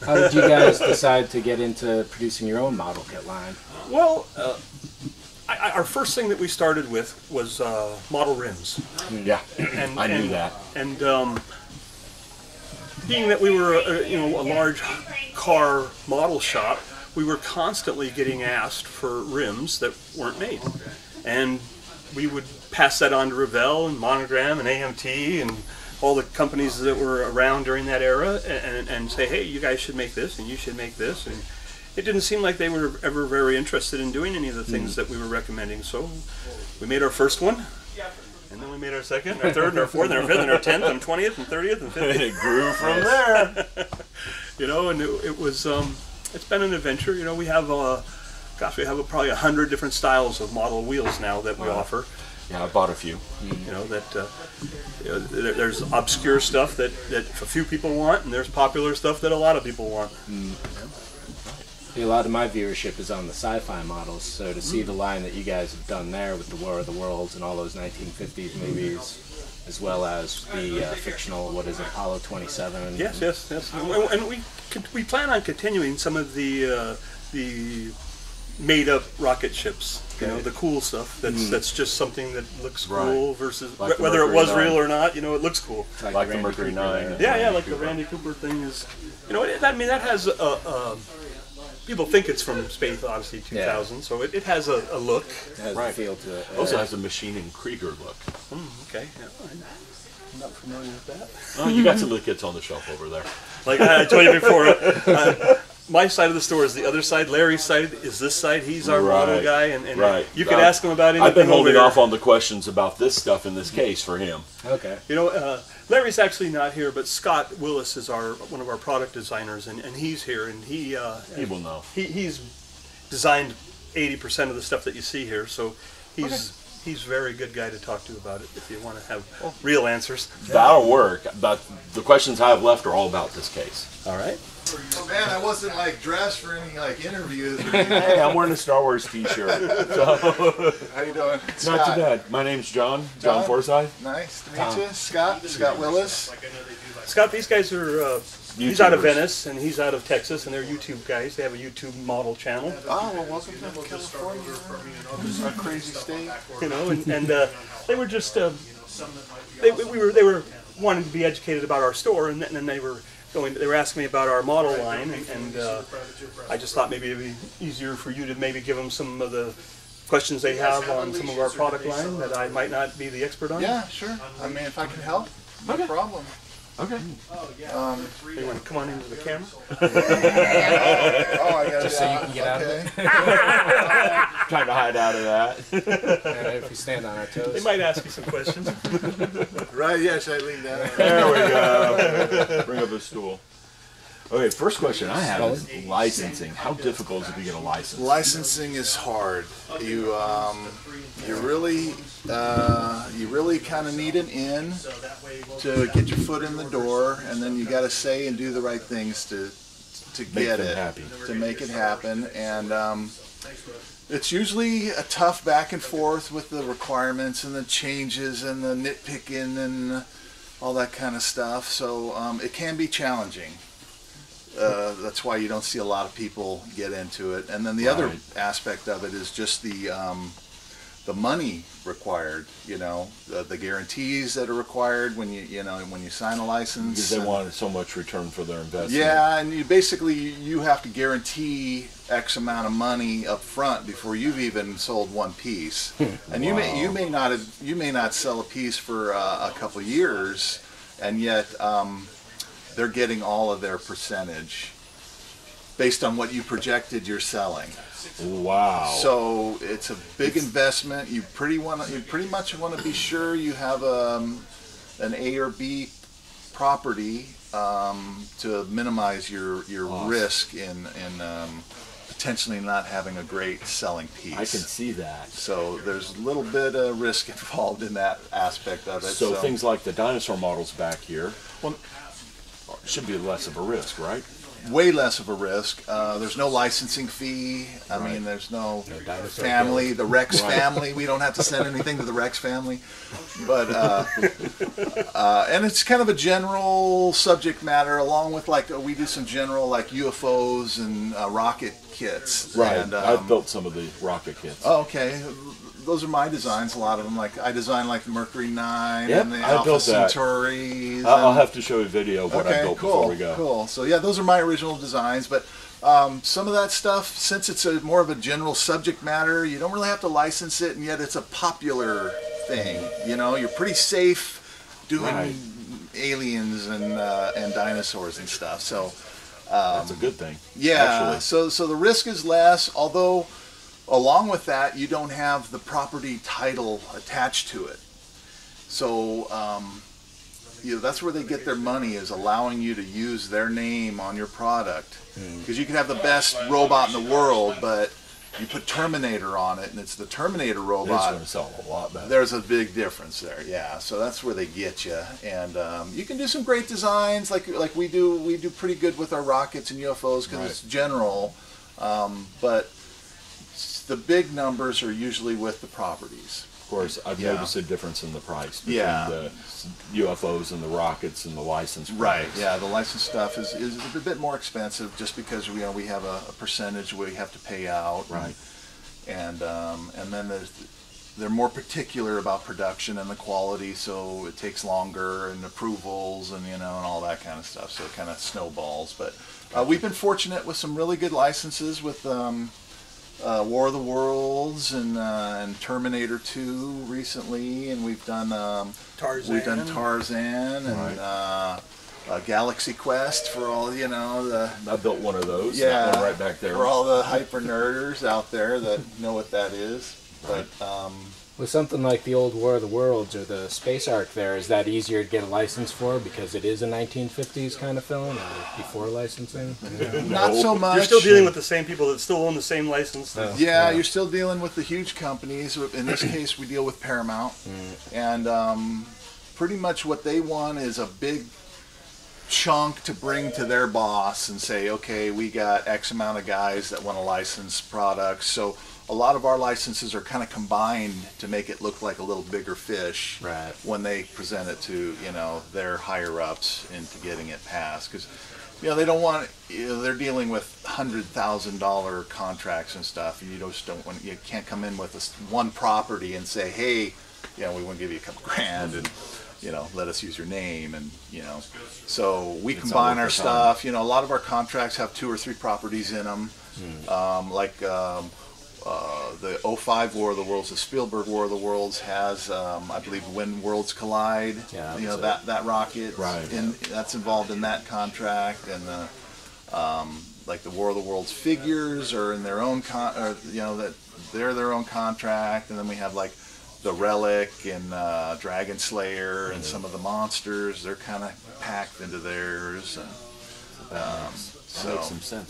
How did you guys decide to get into producing your own model kit line? Well, our first thing that we started with was model rims. Yeah, I knew that. And being that we were a large car model shop, we were constantly getting asked for rims that weren't made. And we would pass that on to Revell and Monogram and AMT and all the companies that were around during that era and say, hey, you guys should make this and you should make this. And it didn't seem like they were ever very interested in doing any of the things that we were recommending. So we made our first one, and then we made our second, and our third, and our fourth, and our fifth, and our 10th, and 20th, and 30th, and 50th. And it grew from there. And it was, it's been an adventure. We have, we have probably 100 different styles of model wheels now that we offer. Yeah, I bought a few. There's obscure stuff that a few people want, and there's popular stuff that a lot of people want. A lot of my viewership is on the sci-fi models, so to see the line that you guys have done there with the War of the Worlds and all those 1950s movies, as well as the fictional, Apollo 27. Yes. And we plan on continuing some of the made-up rocket ships. The cool stuff. That's just something that looks cool versus like whether it was 9. real or not. It looks cool. Like the Mercury 9. Yeah, like the Randy Cooper thing is. That has people think it's from Space Odyssey 2000, so it has a look. It has a feel to it. Also has a machining Krieger look. Okay. Yeah, I'm not familiar with that. Oh, you got some of the kits on the shelf over there. Like I told you before, my side of the store is the other side. Larry's side is this side. He's our model guy, and you can ask him about anything. I've been holding off on the questions about this stuff in this case for him. Okay. Larry's actually not here, but Scott Willis is one of our product designers, and he's here, and he will know. He's designed 80% of the stuff that you see here, so he's a very good guy to talk to about it if you want to have real answers. That'll work. But the questions I have left are all about this case. All right. Oh man, I wasn't dressed for any interviews or anything. Hey, I'm wearing a Star Wars t-shirt. So. How you doing? Not too bad. My name's John Forsyth. Nice to meet you. Scott Willis. Scott, these guys are, he's out of Venice and he's out of Texas, and they're YouTube guys. They have a YouTube model channel. Oh, well, welcome to California. This is our crazy state. And they were just, they were wanting to be educated about our store, and then they were asking me about our model line, and I just thought maybe it'd be easier for you to maybe give them some of the questions they have on some of our product line that I might not be the expert on. Yeah, sure. I mean, if I can help, no problem. Okay. You want to come on into the camera? I got Just so you can get out of it. Trying to hide out of that. If we stand on our toes. They might ask you some questions. Right, yeah, should I lean down? There we go. Bring up a stool. Okay, first question I have is licensing. How difficult is it to get a license? Licensing is hard. You really kind of need an in to get your foot in the door, and then you got to say and do the right things to get it happy. To make it happen. And it's usually a tough back and forth with the requirements and the changes and the nitpicking and all that kind of stuff. So it can be challenging. That's why you don't see a lot of people get into it. And then the other aspect of it is just the money required. The guarantees that are required when when you sign a license. Because they want so much return for their investment. Yeah, and you have to guarantee X amount of money up front before you've even sold one piece. And you may not sell a piece for a couple years, and yet they're getting all of their percentage based on what you projected you're selling. Wow. So it's a big investment. You pretty much want to be sure you have an A or B property to minimize your risk in potentially not having a great selling piece. I can see that. So there's a little bit of risk involved in that aspect of it. So things like the dinosaur models back here should be less of a risk, right? way less of a risk. There's no licensing fee. I mean, there's no family, the Rex family. We don't have to send anything to the Rex family. But and it's kind of a general subject matter, along with like we do some general like UFOs and rocket kits. Right. And, I've built some of the rocket kits. Oh, okay. Those are my designs. A lot of them, like I designed like the Mercury 9 Yep, and the I Alpha built that. Centauris. I'll have to show you a video of what I built cool, before we go. Cool. So yeah, those are my original designs. But some of that stuff, since it's more of a general subject matter, you don't really have to license it, and yet it's a popular thing. You know, you're pretty safe doing aliens and dinosaurs and stuff. So that's a good thing. Yeah. Actually. So the risk is less, although along with that, you don't have the property title attached to it. So, you know, that's where they get their money, is allowing you to use their name on your product. Because you can have the best robot in the world, but you put Terminator on it, and it's the Terminator robot. It's going to sell a lot better. There's a big difference there, yeah. So that's where they get you, and you can do some great designs, like we do. We do pretty good with our rockets and UFOs because it's general, but the big numbers are usually with the properties. Of course, I've noticed a difference in the price between the UFOs and the rockets and the licensed products. Yeah, the licensed stuff is a bit more expensive just because we have a percentage we have to pay out. Right. And then they're more particular about production and the quality, so it takes longer, and approvals and and all that kind of stuff. So it kind of snowballs. But we've been fortunate with some really good licenses with War of the Worlds and Terminator 2 recently, and we've done Tarzan. We've done Tarzan and Galaxy Quest for all I built one of those. Yeah, that one right back there. For all the hyper nerders out there that know what that is. But with something like the old War of the Worlds or the Space Ark, is that easier to get a license for because it is a 1950s kind of film, or before licensing? Not so much. You're still dealing with the same people that still own the same license. Yeah, you're still dealing with the huge companies. In this case, we deal with Paramount, and pretty much what they want is a big chunk to bring to their boss and say, okay, we got X amount of guys that want to license products. So a lot of our licenses are kind of combined to make it look like a little bigger fish when they present it to their higher ups into getting it passed, because they don't want they're dealing with $100,000 contracts and stuff, and you can't come in with one property and say, hey, we want to give you a couple grand and let us use your name, and so we combine our stuff. A lot of our contracts have 2 or 3 properties in them, like the 05 War of the Worlds, the Spielberg War of the Worlds has, I believe, When Worlds Collide. Yeah, that rocket, and that's involved in that contract, and like the War of the Worlds figures are in their own that they're their own contract, and then we have like the Relic and Dragon Slayer and some of the monsters. They're kind of packed into theirs, and that makes some sense.